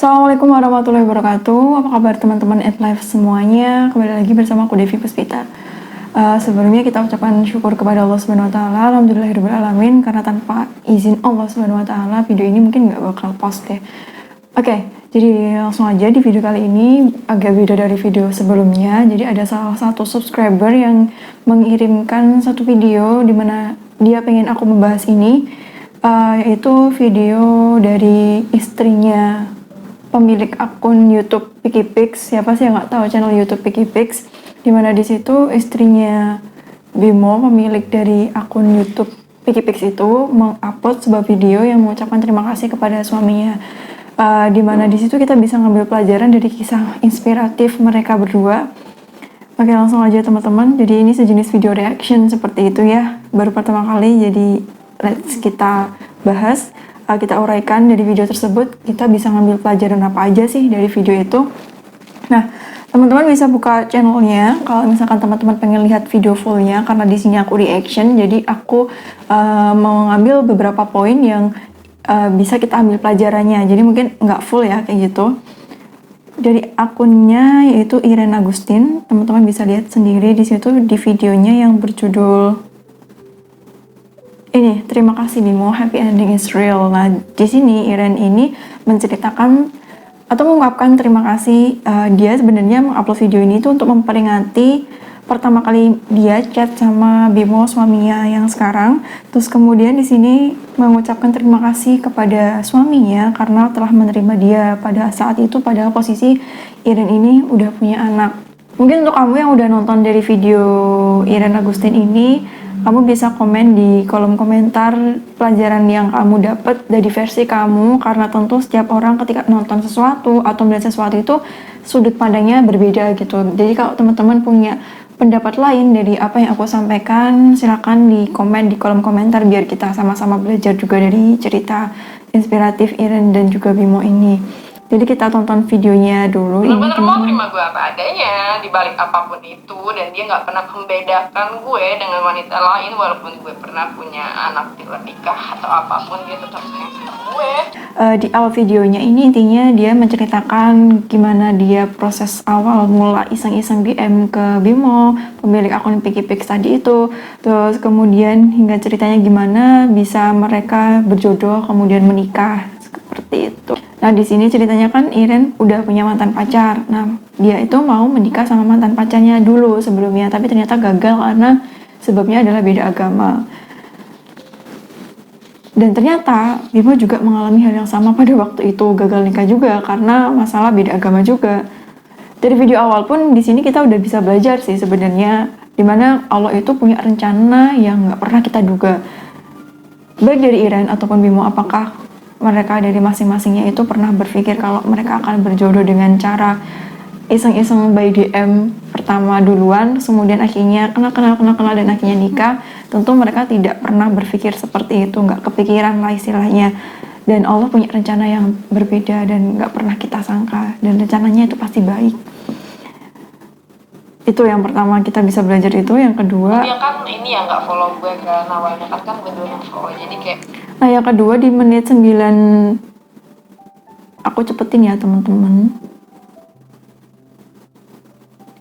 Assalamualaikum warahmatullahi wabarakatuh. Apa kabar teman-teman at life semuanya? Kembali lagi bersama aku Devi Puspita. Sebelumnya kita ucapkan syukur kepada Allah Subhanahu Wa Taala. Alhamdulillahirabbil alamin. Karena tanpa izin Allah Subhanahu Wa Taala video ini mungkin nggak bakal post deh. Oke, jadi langsung aja di video kali ini agak beda dari video sebelumnya. Jadi ada salah satu subscriber yang mengirimkan satu video di mana dia pengen aku membahas ini, yaitu video dari istrinya pemilik akun YouTube PikiPix. Siapa sih yang nggak tahu channel YouTube PikiPix? Dimana di situ istrinya Bimo, pemilik dari akun YouTube PikiPix itu mengupload sebuah video yang mengucapkan terima kasih kepada suaminya. Dimana di situ kita bisa ngambil pelajaran dari kisah inspiratif mereka berdua. Oke, langsung aja teman-teman. Jadi ini sejenis video reaction seperti itu ya. Baru pertama kali, jadi let's kita bahas. Kita uraikan dari video tersebut, kita bisa ngambil pelajaran apa aja sih dari video itu. Nah, teman-teman bisa buka channelnya kalau misalkan teman-teman pengen lihat video fullnya, karena di sini aku reaction, jadi aku mau ngambil beberapa poin yang bisa kita ambil pelajarannya. Jadi mungkin nggak full ya kayak gitu. Dari akunnya yaitu Iren Agustin, teman-teman bisa lihat sendiri di situ di videonya yang berjudul ini, terima kasih Bimo, happy ending is real. Nah, di sini Iren ini menceritakan atau mengungkapkan terima kasih. Dia sebenarnya mengupload video ini itu untuk memperingati pertama kali dia chat sama Bimo, suaminya yang sekarang. Terus kemudian di sini mengucapkan terima kasih kepada suaminya karena telah menerima dia pada saat itu, pada posisi Iren ini udah punya anak. Mungkin untuk kamu yang udah nonton dari video Iren Agustin ini, kamu bisa komen di kolom komentar pelajaran yang kamu dapat dari versi kamu, karena tentu setiap orang ketika nonton sesuatu atau melihat sesuatu itu sudut pandangnya berbeda gitu. Jadi kalau teman-teman punya pendapat lain dari apa yang aku sampaikan, silakan di komen di kolom komentar biar kita sama-sama belajar juga dari cerita inspiratif Iren dan juga Bimo ini. Jadi kita tonton videonya dulu. Bener-bener mau terima gue apa adanya dibalik apapun itu, dan dia nggak pernah membedakan gue dengan wanita lain walaupun gue pernah punya anak di luar nikah atau apapun, dia tetap sayang sama gue. Di awal videonya ini intinya dia menceritakan gimana dia proses awal mula iseng-iseng DM ke Bimo, pemilik akun PikiPix tadi itu. Terus kemudian hingga ceritanya gimana bisa mereka berjodoh kemudian menikah seperti itu. Nah, di sini ceritanya kan Iren udah punya mantan pacar. Nah, dia itu mau menikah sama mantan pacarnya dulu sebelumnya, tapi ternyata gagal karena sebabnya adalah beda agama. Dan ternyata Bimo juga mengalami hal yang sama pada waktu itu, gagal nikah juga karena masalah beda agama juga. Dari video awal pun di sini kita udah bisa belajar sih sebenarnya, dimana Allah itu punya rencana yang nggak pernah kita duga. Baik dari Iren ataupun Bimo, apakah mereka dari masing-masingnya itu pernah berpikir kalau mereka akan berjodoh dengan cara iseng-iseng by DM pertama duluan, kemudian akhirnya kenal dan akhirnya nikah. Tentu mereka tidak pernah berpikir seperti itu, nggak kepikiran lah istilahnya. Dan Allah punya rencana yang berbeda dan nggak pernah kita sangka, dan rencananya itu pasti baik. Itu yang pertama kita bisa belajar itu. Yang kedua, dia kan ini ya nggak follow gue kan awalnya, kan gue dulu yang follow, jadi kayak. Nah, yang kedua di menit 9, aku cepetin ya teman-teman.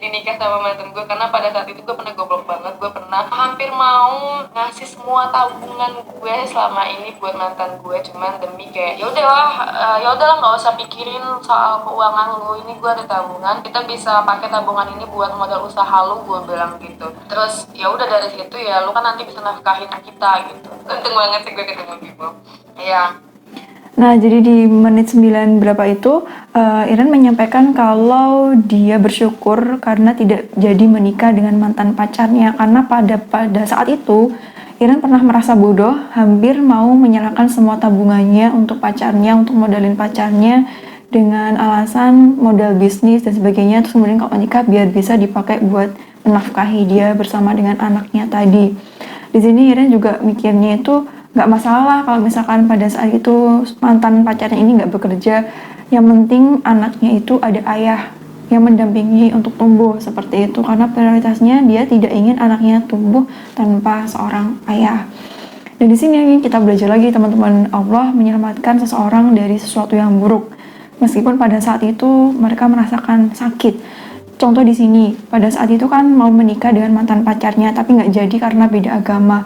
Nikah sama mantan gue, karena pada saat itu gue pernah goblok banget. Gue pernah hampir mau ngasih semua tabungan gue selama ini buat mantan gue, cuman demi kayak ya udahlah nggak usah pikirin soal keuangan lu, ini gue ada tabungan, kita bisa pakai tabungan ini buat modal usaha lu, gue bilang gitu. Terus ya udah dari situ ya lu kan nanti bisa nafkahin kita gitu. Untung banget sih gue ketemu Bimo ya. Nah, jadi di menit 9 berapa itu, Iren menyampaikan kalau dia bersyukur karena tidak jadi menikah dengan mantan pacarnya. Karena pada saat itu, Iren pernah merasa bodoh, hampir mau menyerahkan semua tabungannya untuk pacarnya, untuk modalin pacarnya, dengan alasan modal bisnis dan sebagainya. Terus kemudian kalau menikah biar bisa dipakai buat menafkahi dia bersama dengan anaknya tadi. Di sini Iren juga mikirnya itu, nggak masalah kalau misalkan pada saat itu mantan pacarnya ini nggak bekerja, yang penting anaknya itu ada ayah yang mendampingi untuk tumbuh seperti itu, karena prioritasnya dia tidak ingin anaknya tumbuh tanpa seorang ayah. Dan di sini kita belajar lagi teman-teman, Allah menyelamatkan seseorang dari sesuatu yang buruk. meskipun pada saat itu mereka merasakan sakit. Contoh di sini, pada saat itu kan mau menikah dengan mantan pacarnya, tapi nggak jadi karena beda agama.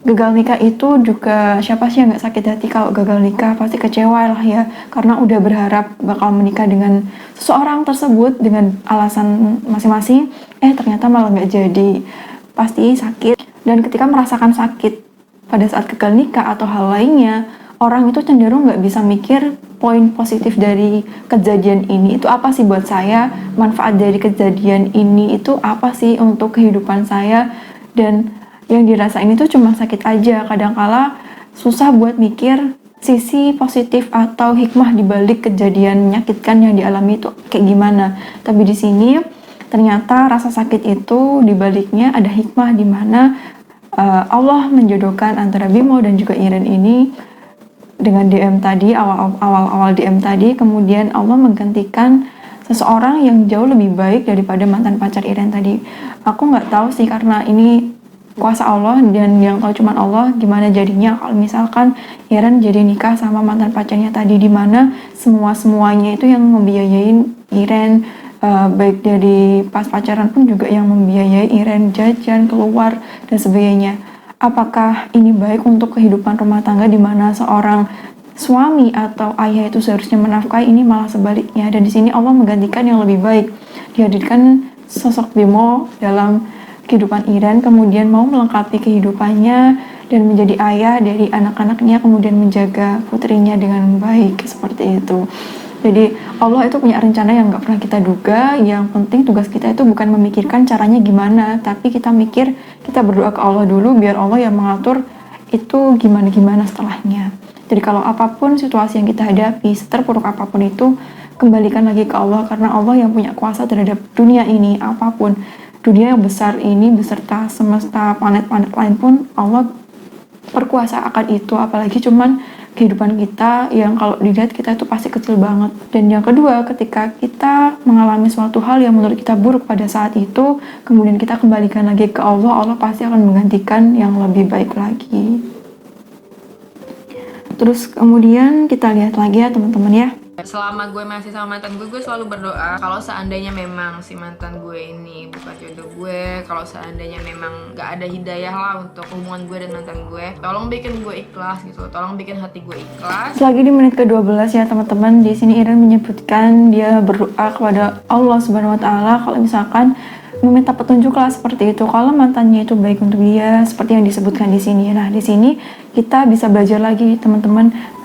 Gagal nikah itu juga, siapa sih yang nggak sakit hati kalau gagal nikah? Pasti kecewa lah ya, karena udah berharap bakal menikah dengan seseorang tersebut dengan alasan masing-masing, ternyata malah nggak jadi. Pasti sakit, dan ketika merasakan sakit pada saat gagal nikah atau hal lainnya, orang itu cenderung nggak bisa mikir poin positif dari kejadian ini itu apa sih buat saya, manfaat dari kejadian ini itu apa sih untuk kehidupan saya, dan yang dirasain itu cuma sakit aja. Kadangkala susah buat mikir sisi positif atau hikmah di balik kejadian menyakitkan yang dialami itu kayak gimana. Tapi di sini ternyata rasa sakit itu di baliknya ada hikmah, di mana Allah menjodohkan antara Bimo dan juga Iren ini dengan DM tadi, awal DM tadi. Kemudian Allah menggantikan seseorang yang jauh lebih baik daripada mantan pacar Iren tadi. Aku nggak tahu sih, karena ini kuasa Allah dan yang tahu cuma Allah, gimana jadinya kalau misalkan Iren jadi nikah sama mantan pacarnya tadi, di mana semuanya itu yang membiayain Iren, baik dari pas pacaran pun juga yang membiayai Iren jajan, keluar dan sebagainya. Apakah ini baik untuk kehidupan rumah tangga, di mana seorang suami atau ayah itu seharusnya menafkahi, ini malah sebaliknya. Dan di sini Allah menggantikan yang lebih baik, dihadirkan sosok Bimo dalam kehidupan Iren, kemudian mau melengkapi kehidupannya dan menjadi ayah dari anak-anaknya, kemudian menjaga putrinya dengan baik, seperti itu. Jadi Allah itu punya rencana yang gak pernah kita duga. Yang penting tugas kita itu bukan memikirkan caranya gimana, tapi kita mikir, kita berdoa ke Allah dulu, biar Allah yang mengatur itu gimana-gimana setelahnya. Jadi kalau apapun situasi yang kita hadapi, seterpuruk apapun itu, kembalikan lagi ke Allah, karena Allah yang punya kuasa terhadap dunia ini. Apapun dunia yang besar ini beserta semesta planet-planet lain pun Allah berkuasa akan itu, apalagi cuman kehidupan kita yang kalau dilihat kita itu pasti kecil banget. Dan yang kedua, ketika kita mengalami suatu hal yang menurut kita buruk pada saat itu, kemudian kita kembalikan lagi ke Allah, Allah pasti akan menggantikan yang lebih baik lagi. Terus kemudian kita lihat lagi ya teman-teman ya. Selama gue masih sama mantan gue selalu berdoa kalau seandainya memang si mantan gue ini bukan jodoh gue, kalau seandainya memang gak ada hidayah lah untuk hubungan gue dan mantan gue, tolong bikin gue ikhlas gitu, tolong bikin hati gue ikhlas. Lagi di menit ke-12 ya teman-teman, di sini Iren menyebutkan dia berdoa kepada Allah Subhanahu wa taala kalau misalkan meminta petunjuk lah, seperti itu. Kalau mantannya itu baik untuk dia, seperti yang disebutkan di sini. Nah, di sini kita bisa belajar lagi teman-teman.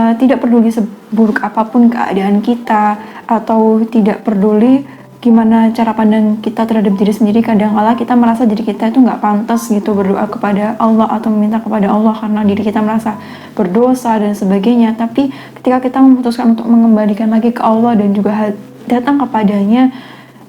Tidak peduli seburuk apapun keadaan kita, atau tidak peduli gimana cara pandang kita terhadap diri sendiri, kadang-kala kita merasa diri kita itu nggak pantas gitu berdoa kepada Allah atau meminta kepada Allah karena diri kita merasa berdosa dan sebagainya. Tapi ketika kita memutuskan untuk mengembalikan lagi ke Allah dan juga datang kepadanya,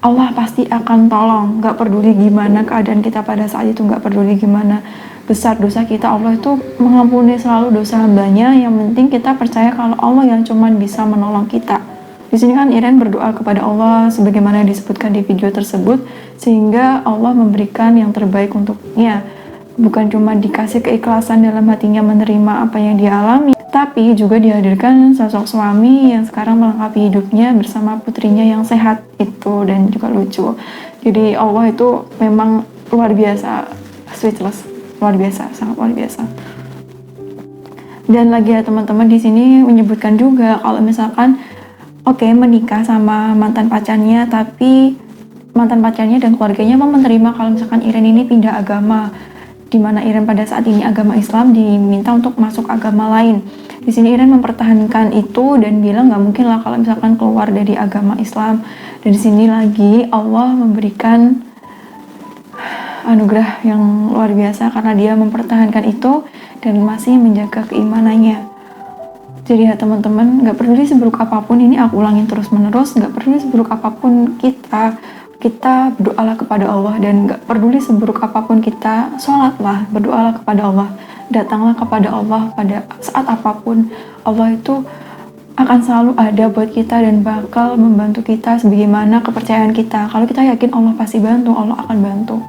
Allah pasti akan tolong. Nggak peduli gimana keadaan kita pada saat itu, nggak peduli gimana besar dosa kita, Allah itu mengampuni selalu dosa hambanya. Yang penting kita percaya kalau Allah yang cuman bisa menolong kita. Di sini kan Iren berdoa kepada Allah sebagaimana yang disebutkan di video tersebut, sehingga Allah memberikan yang terbaik untuknya. Bukan cuma dikasih keikhlasan dalam hatinya menerima apa yang dia alami, tapi juga dihadirkan sosok suami yang sekarang melengkapi hidupnya bersama putrinya yang sehat itu dan juga lucu. Jadi Allah itu memang luar biasa, speechless. Luar biasa, sangat luar biasa. Dan lagi ya teman-teman, di sini menyebutkan juga kalau misalkan menikah sama mantan pacarnya, tapi mantan pacarnya dan keluarganya mau menerima kalau misalkan Iren ini pindah agama, di mana Iren pada saat ini agama Islam, diminta untuk masuk agama lain. Di sini Iren mempertahankan itu dan bilang nggak mungkin lah kalau misalkan keluar dari agama Islam. Dan di sini lagi Allah memberikan anugerah yang luar biasa karena dia mempertahankan itu dan masih menjaga keimanannya. Jadi ya teman-teman, gak peduli seburuk apapun, ini aku ulangin terus menerus, gak peduli seburuk apapun kita berdoalah kepada Allah. Dan gak peduli seburuk apapun kita, sholatlah, berdoalah kepada Allah, datanglah kepada Allah pada saat apapun. Allah itu akan selalu ada buat kita dan bakal membantu kita sebagaimana kepercayaan kita. Kalau kita yakin Allah pasti bantu, Allah akan bantu.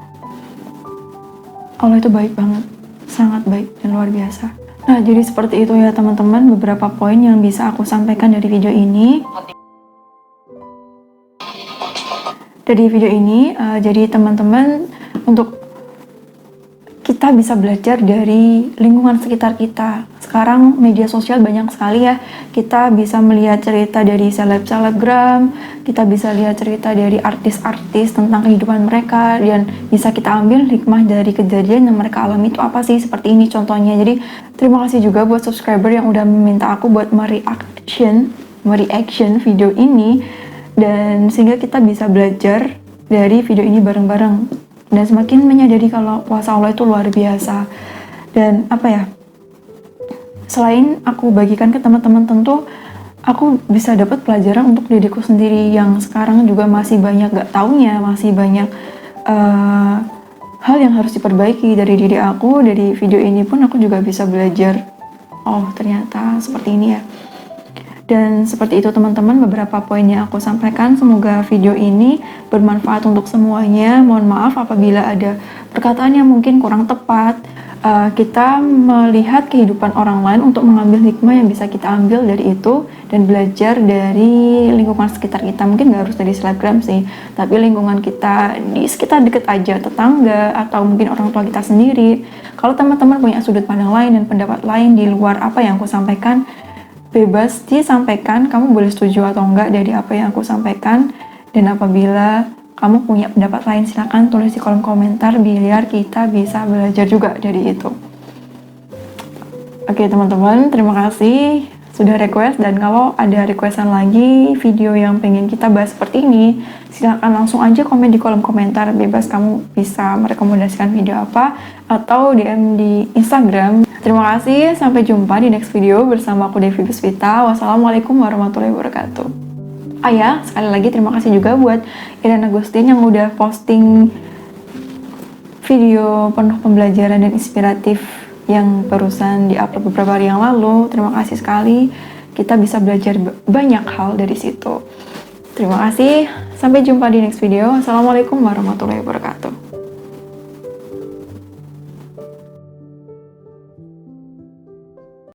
Allah itu baik banget, sangat baik dan luar biasa. Nah, jadi seperti itu ya teman-teman, beberapa poin yang bisa aku sampaikan dari video ini. Dari video ini, jadi teman-teman, untuk kita bisa belajar dari lingkungan sekitar kita. Sekarang media sosial banyak sekali ya, kita bisa melihat cerita dari selebgram, kita bisa lihat cerita dari artis-artis tentang kehidupan mereka, dan bisa kita ambil hikmah dari kejadian yang mereka alami itu apa sih, seperti ini contohnya. Jadi terima kasih juga buat subscriber yang udah meminta aku buat mereaction video ini, dan sehingga kita bisa belajar dari video ini bareng-bareng dan semakin menyadari kalau kuasa Allah itu luar biasa. Dan apa ya, selain aku bagikan ke teman-teman, tentu aku bisa dapat pelajaran untuk diriku sendiri yang sekarang juga masih banyak gak taunya, masih banyak hal yang harus diperbaiki dari diri aku. Dari video ini pun aku juga bisa belajar, oh ternyata seperti ini ya. Dan seperti itu teman-teman, beberapa poin yang aku sampaikan. Semoga video ini bermanfaat untuk semuanya. Mohon maaf apabila ada perkataan yang mungkin kurang tepat. Kita melihat kehidupan orang lain untuk mengambil hikmah yang bisa kita ambil dari itu, dan belajar dari lingkungan sekitar kita. Mungkin gak harus dari selebgram sih, tapi lingkungan kita di sekitar deket aja, tetangga, atau mungkin orang tua kita sendiri. Kalau teman-teman punya sudut pandang lain dan pendapat lain di luar apa yang aku sampaikan, bebas disampaikan, kamu boleh setuju atau enggak dari apa yang aku sampaikan. Dan apabila kamu punya pendapat lain, silakan tulis di kolom komentar biar kita bisa belajar juga dari itu. Oke teman-teman, terima kasih sudah request, dan kalau ada requestan lagi video yang pengen kita bahas seperti ini, silakan langsung aja komen di kolom komentar. Bebas, kamu bisa merekomendasikan video apa atau DM di Instagram. Terima kasih, sampai jumpa di next video bersama aku Devi Puspita. Wassalamualaikum warahmatullahi wabarakatuh. Ya, sekali lagi terima kasih juga buat Irene Agustin yang udah posting video penuh pembelajaran dan inspiratif yang barusan di-upload beberapa hari yang lalu. Terima kasih sekali, kita bisa belajar banyak hal dari situ. Terima kasih, sampai jumpa di next video. Assalamualaikum warahmatullahi wabarakatuh.